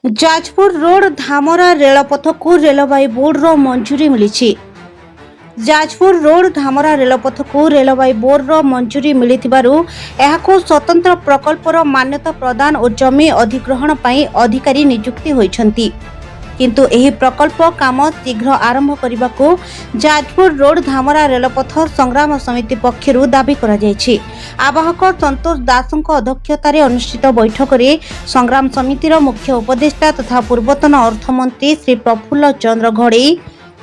Jajpur road Dhamra रेलपथकू railway board मंजूरी मिली। जाजपुर रोड धामरा रेलपथकू रेलवे बोर्डर मंजूरी मिलिथिबारु एहाको स्वतंत्र प्रकल्पर मान्यता प्रदान और जमी अधिग्रहण पई अधिकारी नियुक्ति होइछंती। किंतु एही प्रकल्प काम शीघ्र आरंभ करने जाजपुर रोड धामरा रेलपथ संग्राम समिति पक्षरु दाबी करा जायछि। आवाहक संतोष दासଙ୍କ अध्यक्षतार अनुष्ठित बैठक में संग्राम समितिर मुख्य उपदेष्टा तथा पूर्वतन अर्थमंत्री श्री प्रफुल्ल चंद्र घड़ई,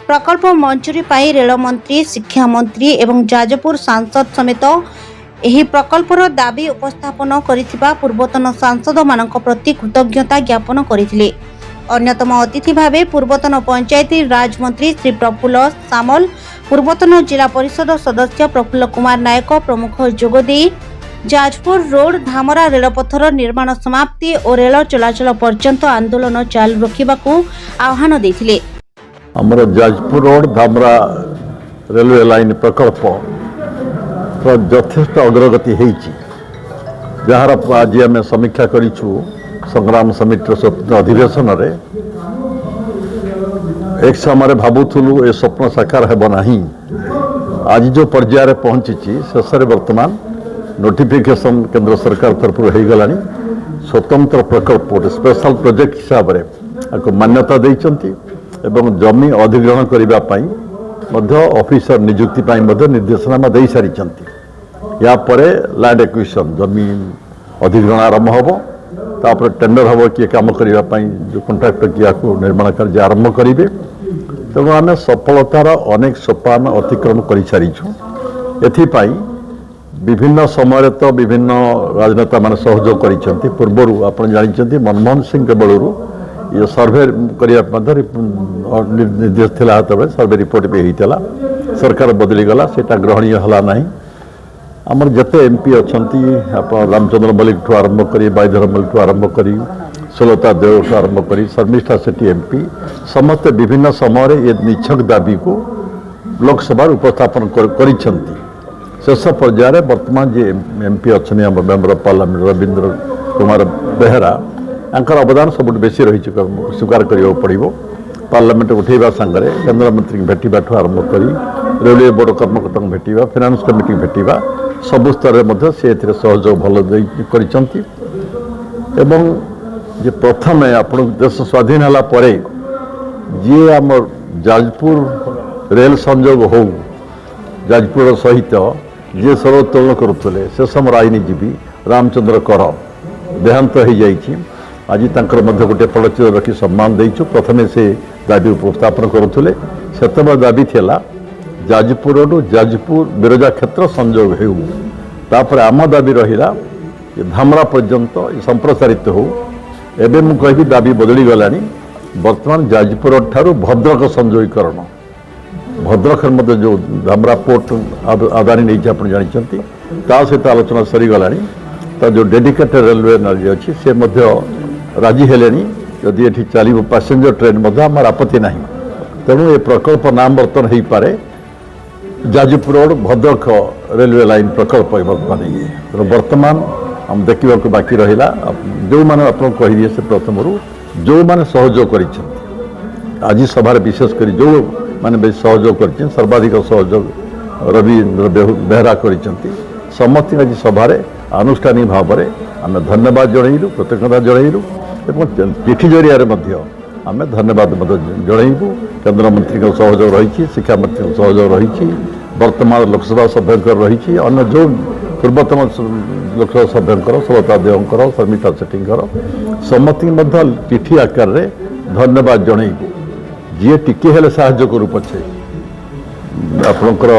प्रकल्प मंजूरी पाई रेलमंत्री, शिक्षा मंत्री एवं जाजपुर सांसद समेत एही प्रकल्पर दाबी उपस्थापन करिथिबा पूर्वतन सांसद मानक प्रति कृतज्ञता ज्ञापन करथिले। अन्यतम अतिथि भावे पूर्वतन पंचायती राज मंत्री श्री प्रफुल्ल सामल, पूर्वतन जिला परिषद सदस्य प्रफुल्ल कुमार नायक प्रमुख जोगदे जाजपुर रोड धामरा रेलपथर निर्माण समाप्ति और रेल चलाचल पर्यंत आंदोलन चालू रखिबाकू आह्वान देथिले। हमर Jajpur road Dhamra railway line प्रकल्प यथेष्ट अग्रगति होईची, जार आज आम समीक्षा करिछु संग्राम समितिर स्वप्न अधिवेशन रे। एक समय भावुलु ए स्वप्न साकार हेब नाही, आज जो पर्यायर पहुंची शेष वर्तमान नोटिफिकेशन केंद्र सरकार तरफ हो गलानी। स्वतंत्र प्रकल्प स्पेशल प्रोजेक्ट हिसाब से मान्यता देइचंती एवं जमी अधिग्रहण करबा पई मध्य ऑफिसर नियुक्ति पई मध्य निर्देशनामा दे सारिचंती। या परे लैंड एक्विजिशन जमी अधिग्रहण आरंभ होबो, तापर टेंडर हम किए काम करने जो कंट्राक्टर किया निर्माण कार्य आरंभ करेंगे। तेणु आम सफलतार अनेक सोपान अतिक्रम कर सारीचु। एथिपाई विभिन्न समय तो विभिन्न राजनेता मान सहयोग कर पूर्वर आप जानते मनमोहन सिंह बेलू ये सर्वे करने निर्देश था, सर्वे रिपोर्ट भी होता सरकार बदली गला, सेटा ग्रहणीय हला नहीं। आमर जते एमपी अच्छा आप रामचंद्र मल्लिक ठू आरंभ करी, बाईधर मल्लिक ठू आरंभ करी, सुलता देव ठू आरंभ करी, शर्मिष्ठा शेट्टी एमपी समस्त विभिन्न समय ये निछक दाबी को लोकसभा उपस्थापन करिसेंती। शेष पर्यायर वर्तमान जे एमपी अच्छा member of parliament Ravindra Kumar Behera Anchor अवदान सब बेसी रही स्वीकार करियो पड़िबो। पार्लियामेंट उठेबा संगरे केंद्र मंत्री भेटिबा ठू आरंभ करी, रेलवे बोर्ड कर्मकर्ता भेटिबा, फाइनेंस कमिटी भेटिबा सब स्तर में से सहयोग भल करिसेंती। एवं जे प्रथम आपण देश स्वाधीन होला परे जे आम जाजपुर रेल संयोग हो जाजपुर सहित जे सरोत्तोलन करुले से समय आईनजीवी रामचंद्र कर देहांत हो जाइए। आज तंकर मध्य गोटे फलचित्र रखी सम्मान देइछु। प्रथमे से दाबी उपस्थापन करुले, सेतबे दाबी थिला जाजपुर जाजपुर बिरजा क्षेत्र संयोग हो, तापर आम दाबी रहा धामरा पर्यंत संप्रसारित हो। एबे मु कहि दाबी बदली गलानी, वर्तमान जाजपुर ठारू भद्रक संयोगीकरण, भद्रक मध्य जो धामरा पोर्ट आदानी नहीं आप जानते सहित आलोचना सरी गलानी। तो जो डेडिकेटेड रेलवे नाली अच्छी से मध्य राजी हेले, जदि ये चलो पैसेंजर ट्रेन मध्य आम आपत्ति ना। तेणु ये प्रकल्प नाम बर्तन हो पारे Jajpur road Bhadrak railway line प्रकल्प बर्तमान ये। तेणु वर्तमान हम देखा बाकी रहा जो मैंने आप कही से प्रथम जो मैंने सहयोग कर आज सभार विशेषकर जो मैंने सहयोग कर सर्वाधिक सहयोग रविंद्र बेहरा कर समस्त आज सभार आनुष्ठानिक भाव में आम धन्यवाद जनइलु, कृतज्ञता जनइलु और चिठी जरिया आम धन्यवाद जनइबू। केंद्र मंत्री सहयोग रही, शिक्षा मंत्री सहयोग रही, वर्तमान लोकसभा सभ्य रही, अन्य जो पूर्वतम लोकसभा सभ्य सुलता देवंकर, शर्मिष्ठा शेट्टी समस्त चिठी आकार रे धन्यवाद जनइबू। जी टिके हेले साहाय्य करू पछे आपणकर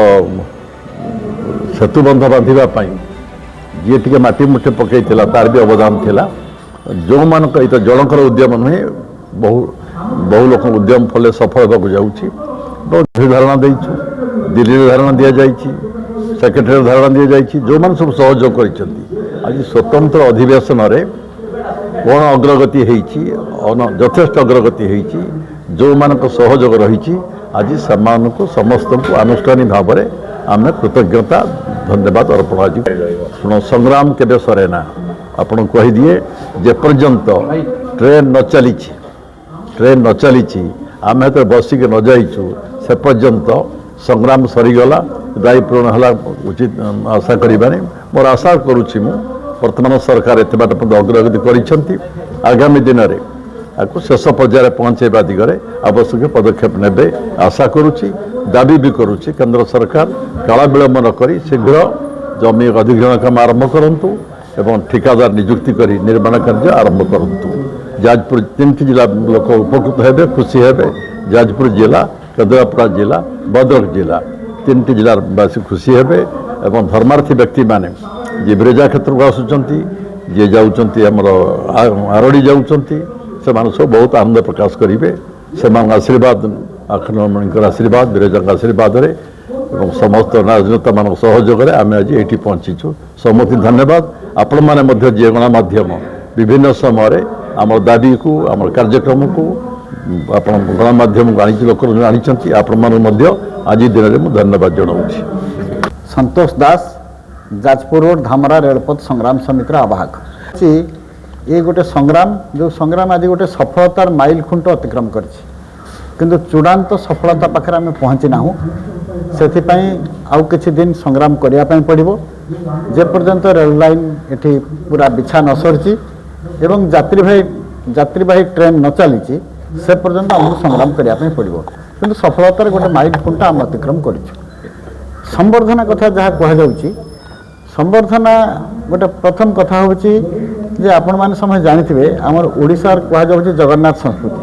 सेतु बंध बांधा जी टे माटी मुठे पकई तार भी अवदान थिला। जो मानक ये जनकर उद्यम नुहे, बहु लोक उद्यम फल सफल होगा जाऊँगी। बहुत धारणा देचु, दिल्ली धारणा दि जाए, सेक्रेटरी धारणा दि जाए, जो मैंने सब सहयोग कर आज स्वतंत्र अधिवेशन रे कौन अग्रगति होती, यथेष्ट अग्रगति होती, जो मानक सहयोग रही आज को समस्त को आनुष्ठानिक भाव में आम कृतज्ञता धन्यवाद अर्पण। आज शुण संग्राम केबे सरेना, ଆପଣ କହିଦିଏ ଯେପର୍ଯ୍ୟନ୍ତ ଟ୍ରେନ୍ ନ ଚାଲିଛି ଆମେ ତ ବସିକି ନ ଯାଇଛୁ ସେ ପର୍ଯ୍ୟନ୍ତ ସଂଗ୍ରାମ ସରିଗଲା ଦାୟୀ ପୂରଣ ହେଲା ଉଚିତ ଆଶା କରିବାନି ମୋର ଆଶା କରୁଛି ମୁଁ ବର୍ତ୍ତମାନ ସରକାର ଏତେ ବାଟ ଅଗ୍ରଗତି କରିଛନ୍ତି ଆଗାମୀ ଦିନରେ ଆକୁ ଶେଷ ପର୍ଯ୍ୟାୟରେ ପହଞ୍ଚାଇବା ଦିଗରେ ଆବଶ୍ୟକ ପଦକ୍ଷେପ ନେବେ ଆଶା କରୁଛି ଦାବି ବି କରୁଛି କେନ୍ଦ୍ର ସରକାର କାଳ ବିଳମ୍ବ ନ କରି ଶୀଘ୍ର ଜମି ଅଧିଗ୍ରହଣ କାମ ଆରମ୍ଭ କରନ୍ତୁ ଏବଂ ଠିକାଦାର ନିଯୁକ୍ତି କରି ନିର୍ମାଣ କାର୍ଯ୍ୟ ଆରମ୍ଭ କରନ୍ତୁ ଯାଜପୁର 3ଟି ଜିଲ୍ଲା ଲୋକ ଉପକୃତ ହେବେ ଖୁସି ହେବେ ଯାଜପୁର ଜିଲ୍ଲା କେନ୍ଦ୍ରାପଡ଼ା ଜିଲ୍ଲା ଭଦ୍ରକ ଜିଲ୍ଲା 3ଟି ଜିଲ୍ଲାବାସୀ ଖୁସି ହେବେ ଏବଂ ଧର୍ମାର୍ଥୀ ବ୍ୟକ୍ତିମାନେ ଯିଏ ବିରଜା କ୍ଷେତ୍ରକୁ ଆସୁଛନ୍ତି ଯିଏ ଯାଉଛନ୍ତି ଆମର ଆରଡ଼ି ଯାଉଛନ୍ତି ସେମାନେ ସବୁ ବହୁତ ଆନନ୍ଦ ପ୍ରକାଶ କରିବେ ସେମାନଙ୍କ ଆଶୀର୍ବାଦ ଆଖଣ୍ଡଳମଣିଙ୍କର ଆଶୀର୍ବାଦ ବିରଜାଙ୍କ ଆଶୀର୍ବାଦରେ ଏବଂ ସମସ୍ତ ରାଜନେତାମାନଙ୍କ ସହଯୋଗରେ ଆମେ ଆଜି ଏଇଠି ପହଞ୍ଚିଛୁ ସମସ୍ତେ ଧନ୍ୟବାଦ ଆପଣମାନେ ମଧ୍ୟ ଯିଏ ଗଣମାଧ୍ୟମ ବିଭିନ୍ନ ସମୟରେ ଆମର ଦାବିକୁ ଆମର କାର୍ଯ୍ୟକ୍ରମକୁ ଆପଣ ଗଣମାଧ୍ୟମକୁ ଲୋକ ଆଣିଛନ୍ତି ଆପଣମାନଙ୍କୁ ମଧ୍ୟ ଆଜି ଦିନରେ ମୁଁ ଧନ୍ୟବାଦ ଜଣାଉଛି। संतोष दास जाजपुर रोड धामरा रेलपथ संग्राम समितिर आवाहक ये गोटे संग्राम जो संग्राम आज गोटे सफलतार माइल खुंट अतिक्रम करछि किंतु चूड़ांत सफलता पाखे आम पहुँची ना से आउ किछि दिन संग्राम करने पड़ो जेपर्यंत रेल लाइन एठी पूरा बिछा न सरी एवं यात्रीवाही ट्रेन न चली से पर्यंत आमको संग्राम करने पड़ो किंतु सफलतार गोटे माइल खुंट आम अतिक्रम करूँ संवर्धना कथा जहाँ कहुच्छी संवर्धना गोटे प्रथम कथा हूँ जे आपण मैंने समय जानी आमर ओडिशार कहुच्छी जगन्नाथ संस्कृति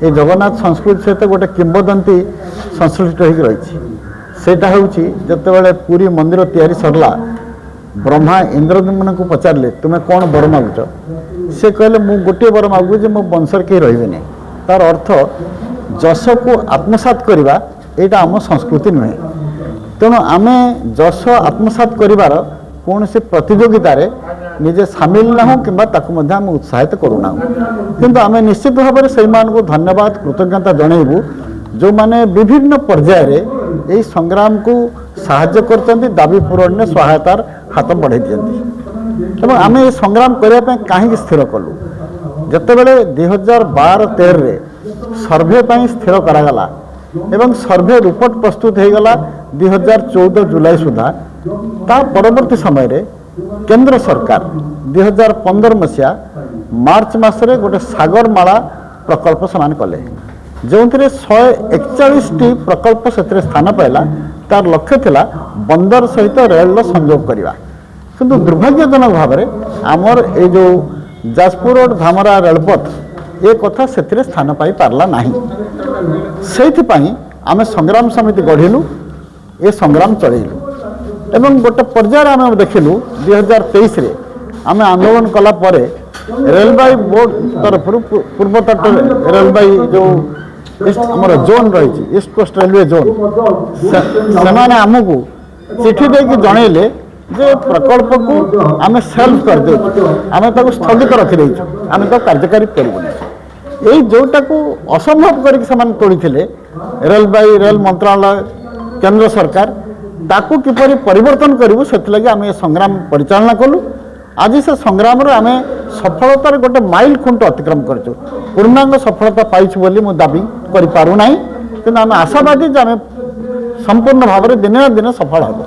ये जगन्नाथ संस्कृति सहित गोटे किंबदंती संश्लिष्ट हो रही सेटा हूँ जितेबाला पुरी मंदिर तैयारी सरला ब्रह्मा इंद्रदम्न को पचारे तुम्हें कौन बर मागुच से कहले मु गोटे बर मागु मो वंशर कहीं रही तार अर्थ जश को आत्मसात करवा यहाँ आम संस्कृति नुहे तेणु आमे जश आत्मसात करिवार कौन से प्रतियोगितार निजे सामिल ना हो कि उत्साहित करूना किंतु आमे निश्चित भाव में से धन्यवाद कृतज्ञता जनइबू जो माने विभिन्न पर्यायर यही संग्राम को साहाय्य करते दाबी पूरण में सहायतार हाथ बढ़ाई दिखती एवं आम ये संग्राम करने कहीं स्थिर कलु जितेबाला 2012-13 सर्भे स्थिर करागला एवं सर्भे रिपोर्ट प्रस्तुत हो गला 2014 जुलाई सुधा ता परवर्ती समय रे केंद्र सरकार 2015 मसीहा मार्च मासरे गोटे सागरमाला प्रकल्प समान कले जो 141टी प्रकल्प से स्थान पाइला तार लक्ष्य थिला बंदर सहित रेल संयोग करवा किंतु दुर्भाग्यजनक भाव में आमर ये जो जाजपुर रोड धामरा रेलपथ ये कथा से स्थान पाई पारला नहीं से आम संग्राम समिति गढ़िलु ये संग्राम चलू एवं गोटे पर्यायर आम देखिलु 2023 रे आम आंदोलन कला परे रेलवे बोर्ड तरफ पूर्व तट रेलवे जो आमर जोन रही ईस्ट कोस्ट रेलवे जोन से आमको चिठी देकी जनइले जे प्रकल्प को आम सेल्फ कर दे आम स्थगित रखिदे आम कार्यकारी करूँ यही जोटा को असंभव करके तोड़ी रेलवे रेल मंत्रालय केंद्र सरकार ताकू किपरि परिवर्तन करूँ से आम ये संग्राम परिचालना कलु आज से संग्राम आम सफलतार गोटे माइल खुंट अतिक्रम करूँ पूर्णांग सफलता पाइछु बोली मु दाबी करि पारु नाही किंतु आम आशावादी जे आम संपूर्ण भाव में दिने ना दिन सफल हेबु।